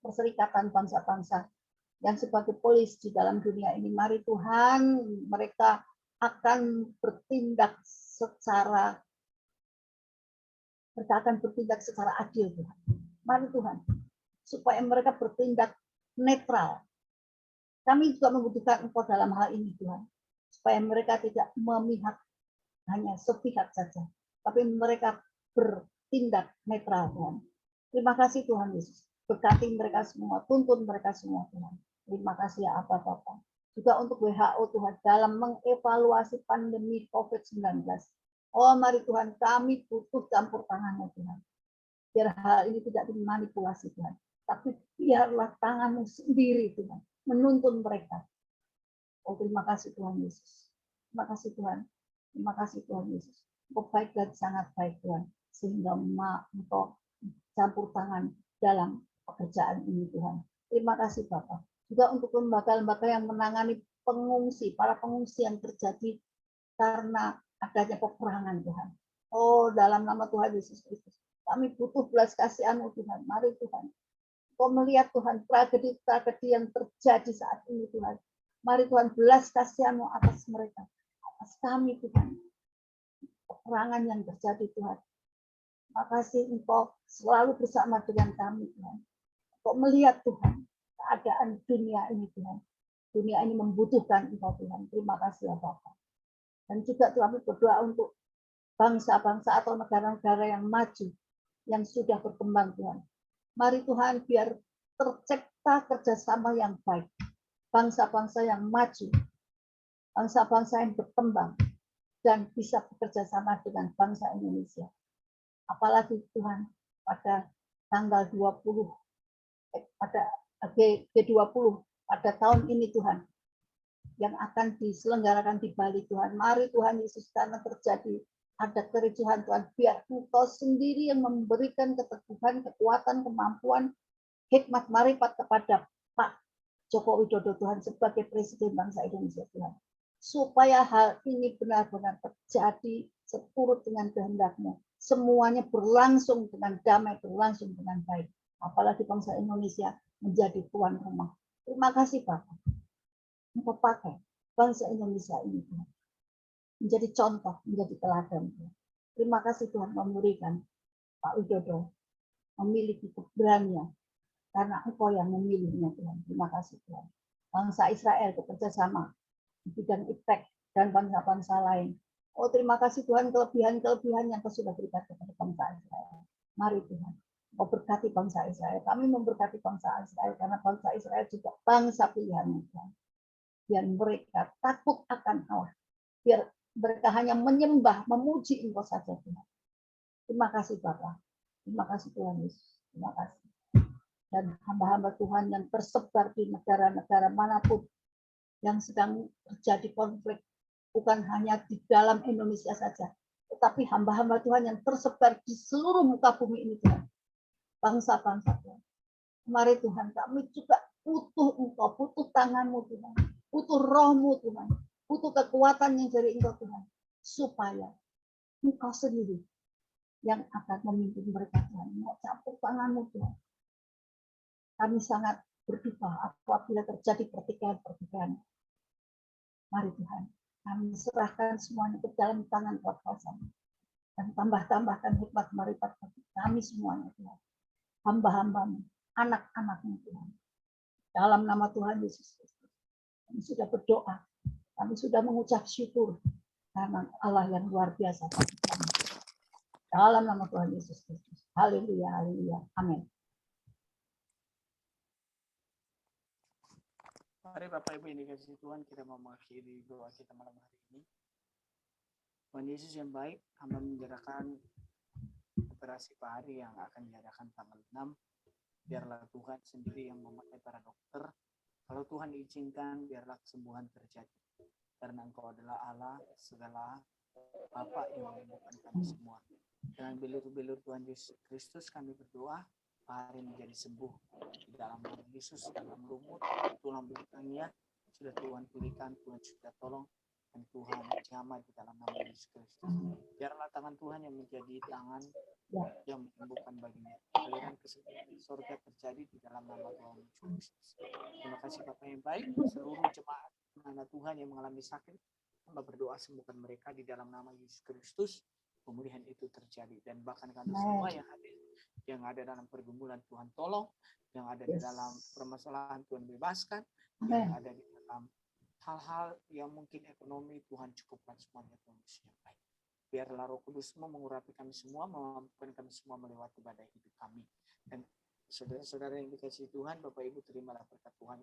perserikatan bangsa-bangsa yang sebagai polis di dalam dunia ini, mari Tuhan mereka akan bertindak secara adil Tuhan. Mari Tuhan, supaya mereka bertindak netral. Kami juga membutuhkan Engkau dalam hal ini Tuhan, supaya mereka tidak memihak hanya sepihak saja, tapi mereka bertindak netral Tuhan. Terima kasih Tuhan Yesus. Berkati mereka semua, tuntun mereka semua Tuhan. Terima kasih ya Aba Bapa. Juga untuk WHO Tuhan dalam mengevaluasi pandemi COVID-19. Oh mari Tuhan, kami butuh campur tangan-Mu Tuhan. Biar hal ini tidak dimanipulasi Tuhan. Tapi biarlah tangan-Mu sendiri Tuhan, menuntun mereka. Oh terima kasih Tuhan Yesus. Terima kasih Tuhan. Terima kasih Tuhan Yesus. Engkau baik dan sangat baik Tuhan. Sehingga Engkau campur tangan dalam pekerjaan ini Tuhan. Terima kasih Bapak. Juga untuk lembaga-lembaga yang menangani pengungsi, para pengungsi yang terjadi karena adanya peperangan Tuhan. Oh dalam nama Tuhan Yesus Kristus. Kami butuh belas kasihan-Mu Tuhan. Mari Tuhan. Kau melihat Tuhan tragedi-tragedi yang terjadi saat ini Tuhan. Mari Tuhan belas kasihan-Mu atas mereka. Atas kami Tuhan. Peperangan yang terjadi Tuhan. Makasih Engkau selalu bersama dengan kami Tuhan. Engkau melihat Tuhan keadaan dunia ini Tuhan. Dunia ini membutuhkan Engkau Tuhan. Terima kasih ya Bapak. Dan juga kami berdoa untuk bangsa-bangsa atau negara-negara yang maju, yang sudah berkembang Tuhan. Mari Tuhan biar tercipta kerjasama yang baik. Bangsa-bangsa yang maju, bangsa-bangsa yang berkembang, dan bisa bekerja sama dengan bangsa Indonesia. Apalagi Tuhan pada tanggal 20 pada G20 pada tahun ini Tuhan yang akan diselenggarakan di Bali Tuhan. Mari Tuhan Yesus karena terjadi ada kericuhan Tuhan, biar Engkau sendiri yang memberikan keteguhan, kekuatan, kemampuan, hikmat marifat kepada Pak Joko Widodo Tuhan sebagai Presiden bangsa Indonesia Tuhan. Supaya hal ini benar-benar terjadi seturut dengan kehendak-Mu. Semuanya berlangsung dengan damai, berlangsung dengan baik. Apalagi bangsa Indonesia menjadi tuan rumah. Terima kasih Bapak. Engkau pakai bangsa Indonesia ini Tuhan. Menjadi contoh, menjadi teladan. Terima kasih Tuhan memberikan Pak Widodo memiliki keberanian karena Engkau yang memilihnya Tuhan. Terima kasih Tuhan. Bangsa Israel bekerja sama di bidang iptek dan bangsa-bangsa lain. Oh terima kasih Tuhan kelebihan-kelebihan yang Kau sudah berikan kepada bangsa Israel. Mari Tuhan, Kau berkati bangsa Israel. Kami memberkati bangsa Israel karena bangsa Israel juga bangsa pilihan Tuhan. Biar mereka takut akan Allah. Biar mereka hanya menyembah, memuji Engkau saja Tuhan. Terima kasih Bapak. Terima kasih Tuhan Yesus. Terima kasih. Dan hamba-hamba Tuhan yang tersebar di negara-negara manapun yang sedang terjadi konflik, bukan hanya di dalam Indonesia saja, tetapi hamba-hamba Tuhan yang tersebar di seluruh muka bumi ini Tuhan. Bangsa-bangsa Tuhan. Mari Tuhan, kami juga butuh Engkau, butuh tangan-Mu Tuhan, butuh roh-Mu Tuhan, butuh kekuatan yang dari Engkau Tuhan, supaya Engkau sendiri yang akan memimpin mereka, Tuhan. Mau campur tanganmu, Tuhan. Kami sangat berduka apabila terjadi pertikaian-pertikaian. Mari Tuhan, kami serahkan semuanya ke dalam tangan kuasa-Mu. Dan tambahkan hikmat marifat bagi kami semuanya, Tuhan. Hamba-hamba-Mu, anak-anak-Mu, Tuhan. Dalam nama Tuhan Yesus Kristus. Kami sudah berdoa, kami sudah mengucap syukur karena Allah yang luar biasa bagi kami. Dalam nama Tuhan Yesus Kristus. Haleluya, haleluya. Amin.
Mari Bapak Ibu yang dikasihi Tuhan, kita mau mengakhiri doa kita malam hari ini. Tuhan Yesus yang baik, hamba menyerahkan operasi pahari yang akan diadakan tanggal 6. Biarlah Tuhan sendiri yang memakai para dokter. Kalau Tuhan izinkan, biarlah kesembuhan terjadi. Karena Engkau adalah Allah segala Bapa yang menyembuhkan kami semua. Dengan bilur-bilur Tuhan Yesus Kristus kami berdoa, hari menjadi sembuh di dalam nama Yesus, dalam lumut, tulang belakangnya sudah Tuhan pulihkan, Tuhan sudah tolong, dan Tuhan jamah di dalam nama Yesus Kristus. Biarlah tangan Tuhan yang menjadi tangan yang menyembuhkan baginya. Aliran kesembuhan di surga terjadi di dalam nama Tuhan Yesus Kristus. Terima kasih Bapak yang baik, seluruh jemaat mana Tuhan yang mengalami sakit, hamba berdoa sembuhkan mereka di dalam nama Yesus Kristus. Pemulihan itu terjadi, dan bahkan kami semua yang hadir, yang ada dalam pergumulan Tuhan tolong, yang ada di dalam permasalahan Tuhan bebaskan, yang ada di dalam hal-hal yang mungkin ekonomi Tuhan cukupkan semuanya Tuhan Yesus yang baik. Biarlah Roh Kudus-Mu mengurapi kami semua, memampukan kami semua melewati badai hidup kami. Dan saudara-saudara yang dikasihi Tuhan, Bapak Ibu terimalah berkat Tuhan.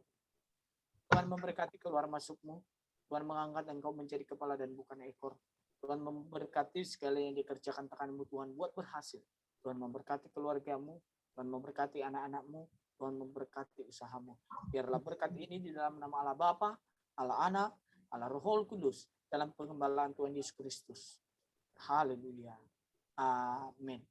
Tuhan memberkati keluar masuk-Mu, Tuhan mengangkat Engkau menjadi kepala dan bukan ekor. Tuhan memberkati segala yang dikerjakan tangan-Mu, Tuhan buat berhasil. Tuhan memberkati keluarga-Mu, Tuhan memberkati anak-anak-Mu, Tuhan memberkati usaha-Mu. Biarlah berkat ini di dalam nama Allah Bapa, Allah Anak, Allah Roh Kudus, dalam pengembalaan Tuhan Yesus Kristus. Haleluya. Amin.